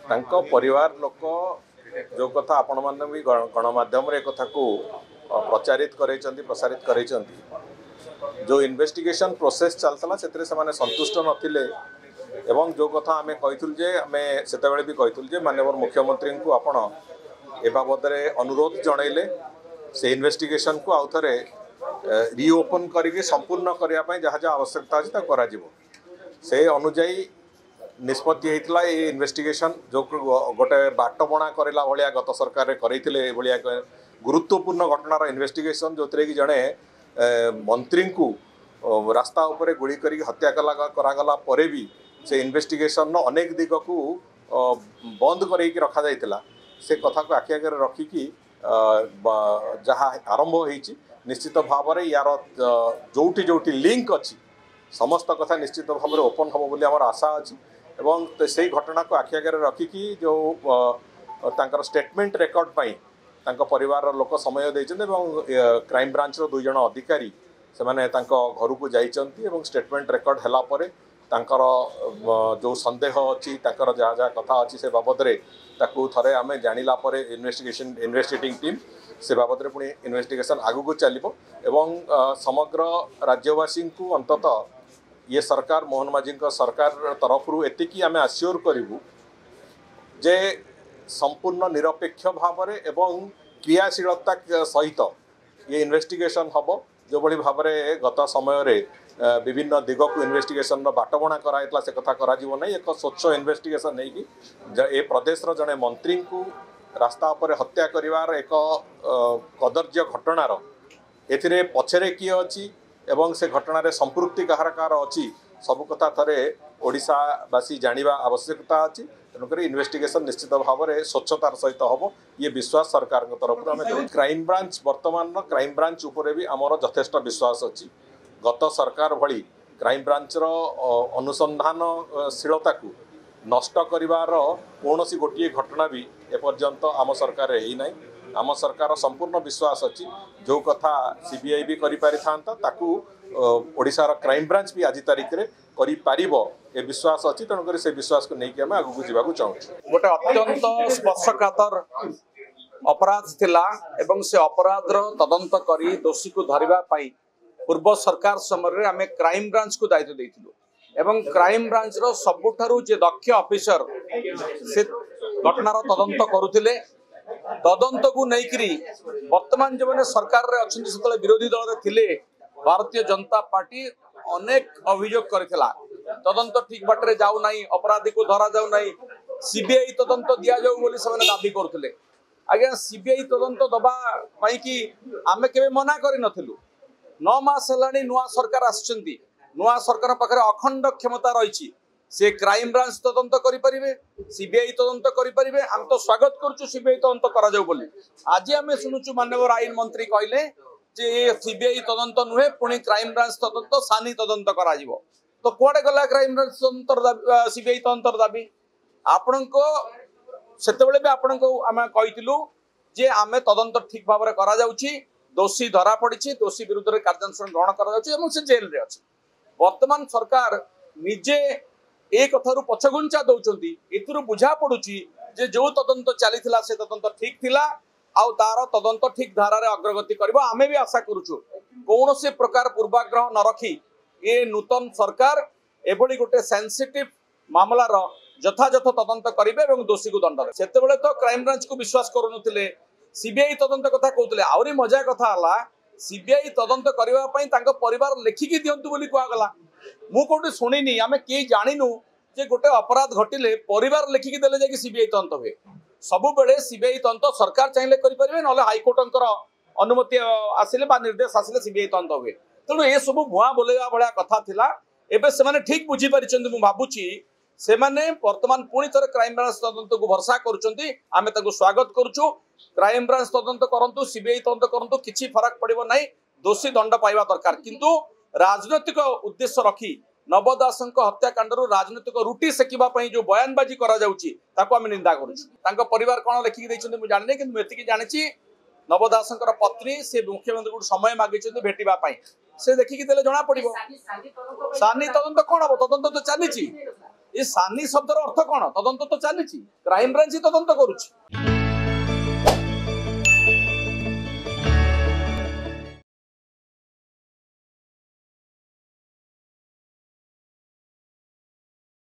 तांको परिवार लोक जो कथा आपण मैंने भी गणमाध्यम कथा को प्रचारित करैछंती प्रसारित करैछंती जो इन्वेस्टिगेशन प्रोसेस चलता से संतुष्ट नथिले एवं जो कथा आम कहीथुल जे आम से भी कहीथुल जे माननीय मुख्यमंत्री को आपण ए बाबद अनुरोध जनइले से इन्वेस्टिगेशन को आउ थे रिओपन करके संपूर्ण करने जहाँ जहाँ आवश्यकता अच्छी करा से अनुजाई निष्पत्ति होता ये इन्वेस्टिगेशन जो गोटे बाट बणा करला भाया गत सरकार करते भाया गुरुत्वपूर्ण घटनार इन्वेस्टिगेशन जो थे कि जड़े मंत्री को रास्ता उपरे गुड़ी कर हत्या करागला परे भी से इन्वेस्टिगेशन अनेक दिग को बंद कर रखा जाइतिला से कथा को आखि आगे रखिकी जहाँ आरंभ होती निश्चित भाव में यार जोटी जोटी लिंक अच्छी समस्त कथा निश्चित भाव में ओपन हम बोली आमर आशा अच्छी एवं से घटना को आखि आगे रखिकी जो तांकर स्टेटमेंट रेकर्ड पाई तांको परिवार लोक समय देइछन्ते क्राइम ब्रांच रो 2 जण अधिकारी से माने तांको घर को जाइछन्ती एवं स्टेटमेंट रेकर्ड हला परे तांकर जो संदेह अच्छी तांकर जहाँ जहाँ कथा अच्छी से बाबद रे ताकू थरे आमे जानिला परे इन्वेस्टिगेटिंग टीम से बाबद रे पुणी इन्वेस्टिगेशन आगु को चलिबो एवं समग्र राज्यवासी को अंततः ये सरकार मोहन माझी सरकार तरफ एतिकी आमे आश्योर करूँ जे संपूर्ण निरपेक्ष भाव में एवं क्रियाशीलता सहित ये इन्वेस्टिगेशन हम जो बड़ी भाव में गत समय विभिन्न दिग को इन्वेस्टिगेशन बाटबणा कराइला से कथा करा नहीं एक स्वच्छ इन्वेस्टिगेशन नहीं कि ए प्रदेश जड़े मंत्री को रास्ता पर हत्या करिवार एक कदर्य घटनार एथिरे पछरे किए अच्छी एवं से घटना संपृक्ति कहार कहार अच्छी सबु कथा थरे ओडिशावासी जानिबा आवश्यकता अच्छी तेणुक इन्वेस्टिगेशन निश्चित भाव में स्वच्छतार सहित हम ये विश्वास सरकार तरफ आम क्राइम ब्रांच वर्तमान क्राइम ब्रांच उपरे भी आमर यथेष्ट विश्वास अच्छी गत सरकार भली क्राइम ब्रांचर अनुसंधानशीलता को नष्ट करिवार कौनसी गोटे घटना भी एपर्यंत आम सरकार है आम सरकार संपूर्ण विश्वास अच्छी जो कथा सीबीआई भी करि पारि थांता ताकू ओडिशार क्राइम ब्रांच भी आज तारीख रे करि पारिबो ए विश्वास अच्छी तेणुक से विश्वास को लेकिन आम आगू जावाक चाहूँ गोटे अत्यंत स्पर्शकातर अपराध थिला एवं से अपराधर तदंत करी दोषी को धरिबा पाई पूर्व सरकार समय आम क्राइम ब्रांच को दायित्व देइथिलु एवं क्राइम ब्रांच रो सबुठारु जे दक्ष ऑफिसर से घटनार तदंत करुथिले तदंत को लेकिन वर्तमान जो मैंने सरकार रे अच्छे से विरोधी दल थे भारतीय जनता पार्टी अनेक अभियोग करथिला तदंत ठीक बाटरे जाऊ नहीं अपराधी को धरा जाऊ नहीं सीबीआई तदंत दिया जाऊ बोली से दाबी करथिले आज्ञा सीबीआई तदंत दबा पाई कि आमे केबे मना करि नथिलु 9 मास हलानी नुआ सरकार आछंती नुआ सरकार पाखरे अखंड क्षमता रही से क्राइम ब्रांच तदंत करें सीबीआई तदंत करें आम तो स्वागत करुचु सीबीआई तदंत करा जाऊ बोली आज आम शुणुचु माननीय आईन मंत्री कहले जे सीबीआई तदंत नुहे पुणी क्राइम ब्रांच तदंत सानी तदंत करा जिवो तो कुआडे गला क्राइम ब्रांच तदंत सीबीआई तदंत दाबी आपण को सेतेबेले भी आपण को आम कहितिलु जे आमे तदंत ठीक भाव में करा जाउची दोषी धरा पड़ी दोषी विरुद्ध में कार्यानुष्ठान ग्रहण करा जाउची एवं से जेल रे अछि वर्तमान सरकार निजे एक कथारू पछगुंचा दौरान एथुरु बुझा पड़ुची जे जो तदंत चली से तदंत ठीक थिला आउ तार तदंत ठीक धारा रे अग्रगति करबो आमे भी आशा करूछु कौन से प्रकार पूर्वाग्रह न रखी ये नूतन सरकार एभली गोटे सेंसिटिव मामलार यथायथ तदंत करेंगे और दोषी को दंड देते से तो क्राइम ब्रांच को विश्वास करुनथिले सीबीआई तदंत कथा कहते आहरी मजा कथा है सीबीआई तदंत करने परिवार लेखिकी दिंतु बोली कहगला मु कौटी शुणिनी आम किए जाणीनु जे गोटे अपराध घटिले परिवार लेखिकी देले जाकि सीबीआई तदंत हुए सबु बेले सीबीआई तदंत सरकार चाहिए करें ना हाइकोर्टर अनुमति आसिले निर्देश आसिले सीबीआई तदंत हुए तेणु ये सब भुआ बोलेगा भाया कथा थिला एबे से माने ठीक बुझी पारिछन्ती मु भाबुची से माने वर्तमान पुणी थरे क्राइम ब्रांच तदंत को भरसा करुछन्ती आमे ताको स्वागत करूछु क्राइम ब्रांच तदंत करंतु सीबीआई तदंत करंतु किछि फरक पड़िबो नै दोषी दंड पाइबा दरकार किंतु राजनैतिक उद्देश्य रखी नव दासଙ୍କ हत्याकांडर राजनैतिक रुटी सेकिबा पई जो बयानबाजी करा जाउची ताको आमे निंदा करूछु तांको परिवार कोन लेखिक दैछन्ती मु जानि नै किंतु एतिकी जानिछि नव दासଙ୍କର पत्नी से मुख्यमंत्री को समय मागिछन्ती भेटिबा पई से देखिकी देले जणा पड़िबो सानी तदंत कोन हो तदंत तो चलीछि ये सानी शब्दर अर्थ कौन? तदंत तो चली क्राइम ब्रांच ही तदंत करुच्ची।